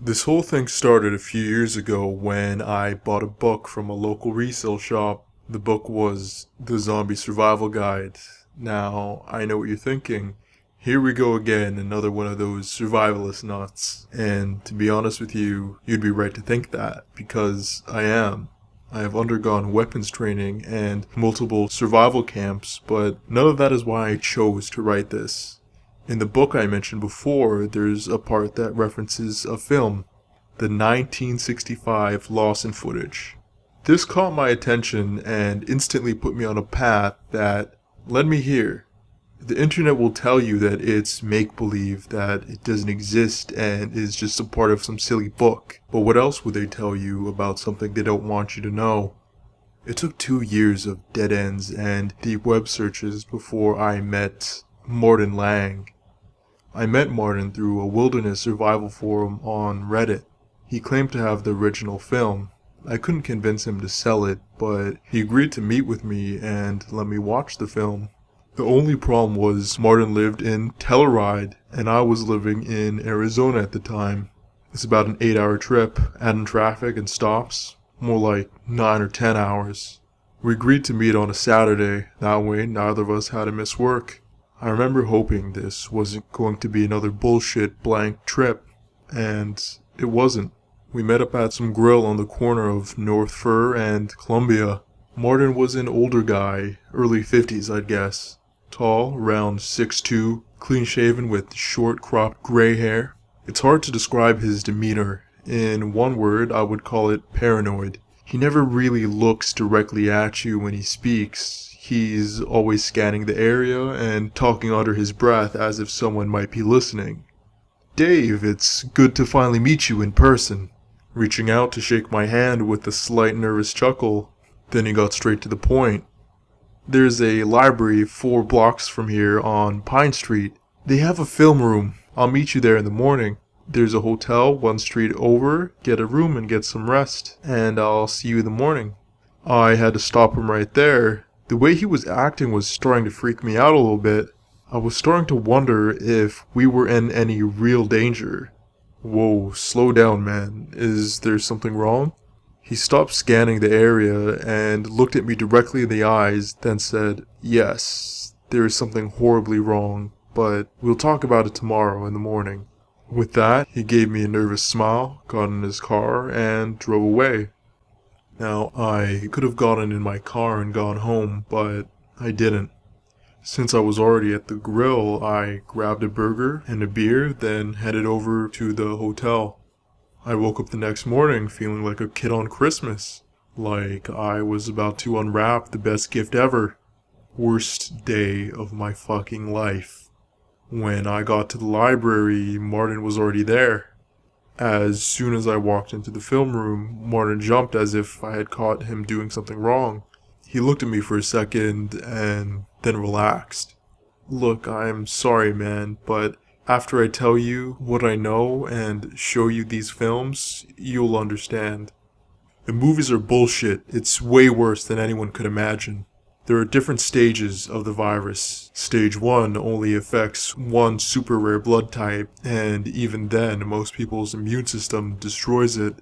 This whole thing started a few years ago when I bought a book from a local resale shop. The book was The Zombie Survival Guide. Now, I know what you're thinking. Here we go again, another one of those survivalist nuts. And to be honest with you, you'd be right to think that, because I am. I have undergone weapons training and multiple survival camps, but none of that is why I chose to write this. In the book I mentioned before, there's a part that references a film, the 1965 Lawson footage. This caught my attention and instantly put me on a path that led me here. The internet will tell you that it's make-believe, that it doesn't exist and is just a part of some silly book. But what else would they tell you about something they don't want you to know? It took 2 years of dead ends and deep web searches before I met Martin Lang. I met Martin through a wilderness survival forum on Reddit. He claimed to have the original film. I couldn't convince him to sell it, but he agreed to meet with me and let me watch the film. The only problem was Martin lived in Telluride and I was living in Arizona at the time. It's about an 8-hour trip, adding traffic and stops, more like 9 or 10 hours. We agreed to meet on a Saturday, that way neither of us had to miss work. I remember hoping this wasn't going to be another bullshit blank trip, and it wasn't. We met up at some grill on the corner of North Fur and Columbia. Martin was an older guy, early 50s I'd guess. Tall, around 6'2", clean-shaven with short cropped gray hair. It's hard to describe his demeanor. In one word, I would call it paranoid. He never really looks directly at you when he speaks. He's always scanning the area and talking under his breath as if someone might be listening. "Dave, it's good to finally meet you in person." Reaching out to shake my hand with a slight nervous chuckle. Then he got straight to the point. "There's a library 4 blocks from here on Pine Street. They have a film room. I'll meet you there in the morning. There's a hotel 1 street over. Get a room and get some rest. And I'll see you in the morning." I had to stop him right there. The way he was acting was starting to freak me out a little bit. I was starting to wonder if we were in any real danger. "Whoa, slow down, man. Is there something wrong?" He stopped scanning the area and looked at me directly in the eyes, then said, "Yes, there is something horribly wrong, but we'll talk about it tomorrow in the morning." With that, he gave me a nervous smile, got in his car, and drove away. Now, I could have gotten in my car and gone home, but I didn't. Since I was already at the grill, I grabbed a burger and a beer, then headed over to the hotel. I woke up the next morning feeling like a kid on Christmas, like I was about to unwrap the best gift ever. Worst day of my fucking life. When I got to the library, Martin was already there. As soon as I walked into the film room, Martin jumped as if I had caught him doing something wrong. He looked at me for a second and then relaxed. "Look, I'm sorry, man, but after I tell you what I know and show you these films, you'll understand. The movies are bullshit. It's way worse than anyone could imagine. There are different stages of the virus. Stage 1 only affects one super rare blood type, and even then, most people's immune system destroys it.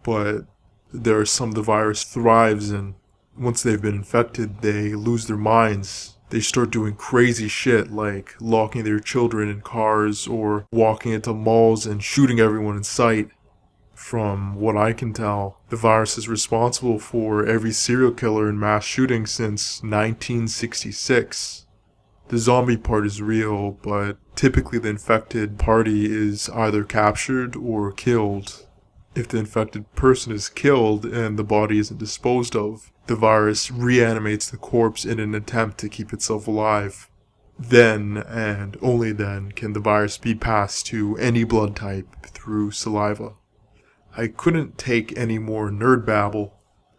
But there are some the virus thrives in. Once they've been infected, they lose their minds. They start doing crazy shit like locking their children in cars or walking into malls and shooting everyone in sight. From what I can tell, the virus is responsible for every serial killer and mass shooting since 1966. The zombie part is real, but typically the infected party is either captured or killed. If the infected person is killed and the body isn't disposed of, the virus reanimates the corpse in an attempt to keep itself alive. Then, and only then, can the virus be passed to any blood type through saliva. I couldn't take any more nerd babble.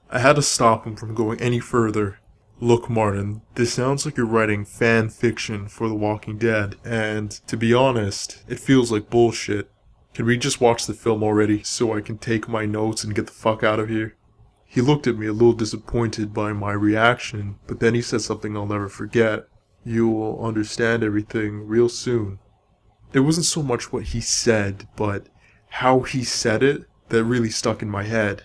I had to stop him from going any further. "Look, Martin, this sounds like you're writing fan fiction for The Walking Dead, and to be honest, it feels like bullshit. Can we just watch the film already so I can take my notes and get the fuck out of here?" He looked at me a little disappointed by my reaction, but then he said something I'll never forget. "You'll understand everything real soon." It wasn't so much what he said, but how he said it that really stuck in my head.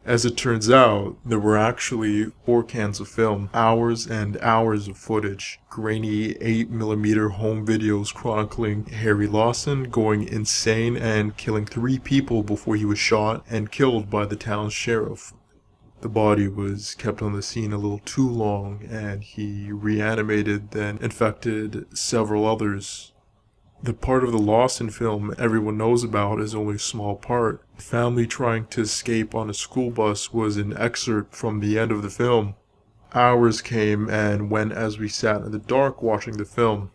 As it turns out, there were actually 4 cans of film, hours and hours of footage, grainy 8mm home videos chronicling Harry Lawson going insane and killing 3 people before he was shot and killed by the town's sheriff. The body was kept on the scene a little too long, and he reanimated, then infected several others. The part of the Lawson film everyone knows about is only a small part. The family trying to escape on a school bus was an excerpt from the end of the film. Hours came and went as we sat in the dark watching the film.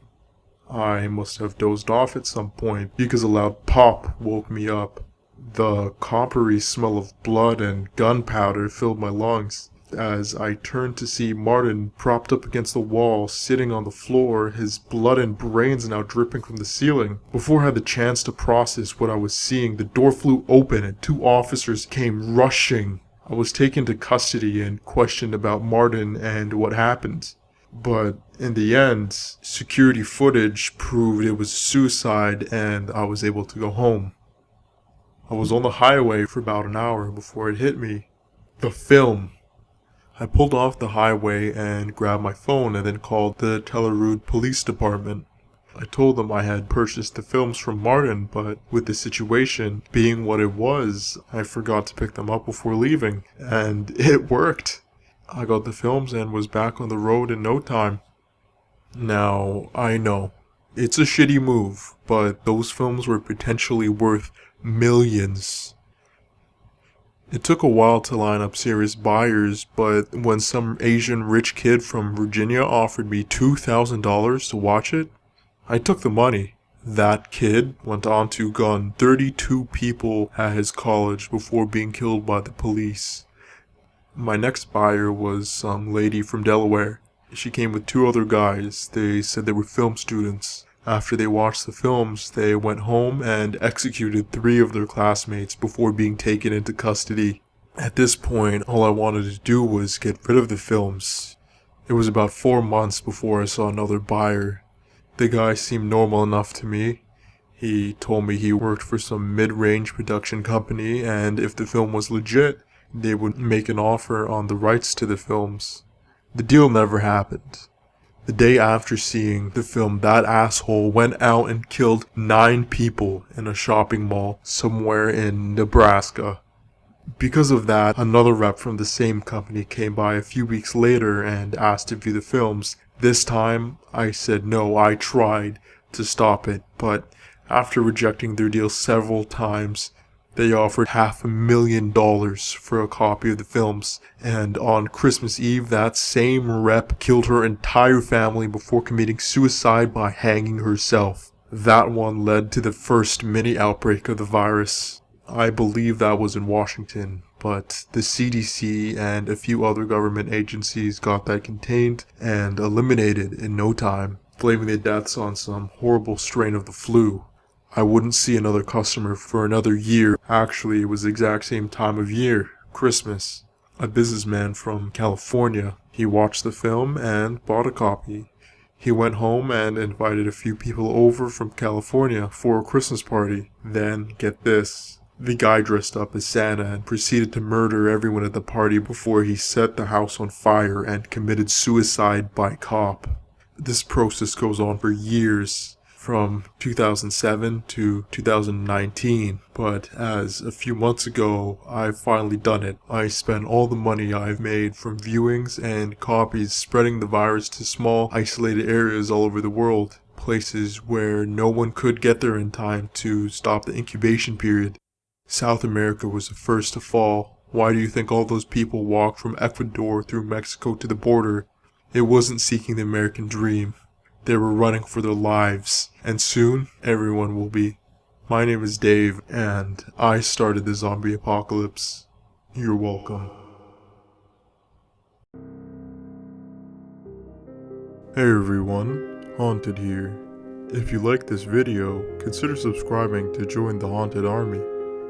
I must have dozed off at some point because a loud pop woke me up. The coppery smell of blood and gunpowder filled my lungs. As I turned to see Martin propped up against the wall, sitting on the floor, his blood and brains now dripping from the ceiling. Before I had the chance to process what I was seeing, the door flew open and 2 officers came rushing. I was taken to custody and questioned about Martin and what happened. But in the end, security footage proved it was suicide and I was able to go home. I was on the highway for about an hour before it hit me. The film. I pulled off the highway and grabbed my phone and then called the Tellerud Police Department. I told them I had purchased the films from Martin, but with the situation being what it was, I forgot to pick them up before leaving, and it worked. I got the films and was back on the road in no time. Now, I know, it's a shitty move, but those films were potentially worth millions. It took a while to line up serious buyers, but when some Asian rich kid from Virginia offered me $2,000 to watch it, I took the money. That kid went on to gun 32 people at his college before being killed by the police. My next buyer was some lady from Delaware. She came with 2 other guys. They said they were film students. After they watched the films, they went home and executed 3 of their classmates before being taken into custody. At this point, all I wanted to do was get rid of the films. It was about 4 months before I saw another buyer. The guy seemed normal enough to me. He told me he worked for some mid-range production company, and if the film was legit, they would make an offer on the rights to the films. The deal never happened. The day after seeing the film, that asshole went out and killed 9 people in a shopping mall somewhere in Nebraska. Because of that, another rep from the same company came by a few weeks later and asked to view the films. This time, I said no. I tried to stop it, but after rejecting their deal several times, they offered $500,000 for a copy of the films, and on Christmas Eve, that same rep killed her entire family before committing suicide by hanging herself. That one led to the first mini outbreak of the virus. I believe that was in Washington, but the CDC and a few other government agencies got that contained and eliminated in no time, blaming the deaths on some horrible strain of the flu. I wouldn't see another customer for another year. Actually, it was the exact same time of year, Christmas. A businessman from California. He watched the film and bought a copy. He went home and invited a few people over from California for a Christmas party. Then, get this, the guy dressed up as Santa and proceeded to murder everyone at the party before he set the house on fire and committed suicide by cop. This process goes on for years, from 2007 to 2019, but as a few months ago, I've finally done it. I spent all the money I've made from viewings and copies spreading the virus to small, isolated areas all over the world, places where no one could get there in time to stop the incubation period. South America was the first to fall. Why do you think all those people walked from Ecuador through Mexico to the border? It wasn't seeking the American dream. They were running for their lives, and soon everyone will be. My name is Dave, and I started the zombie apocalypse. You're welcome. Hey everyone, Haunted here. If you like this video, consider subscribing to join the Haunted Army.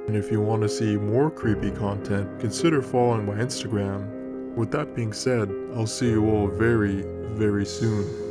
And if you want to see more creepy content, consider following my Instagram. With that being said, I'll see you all very, very soon.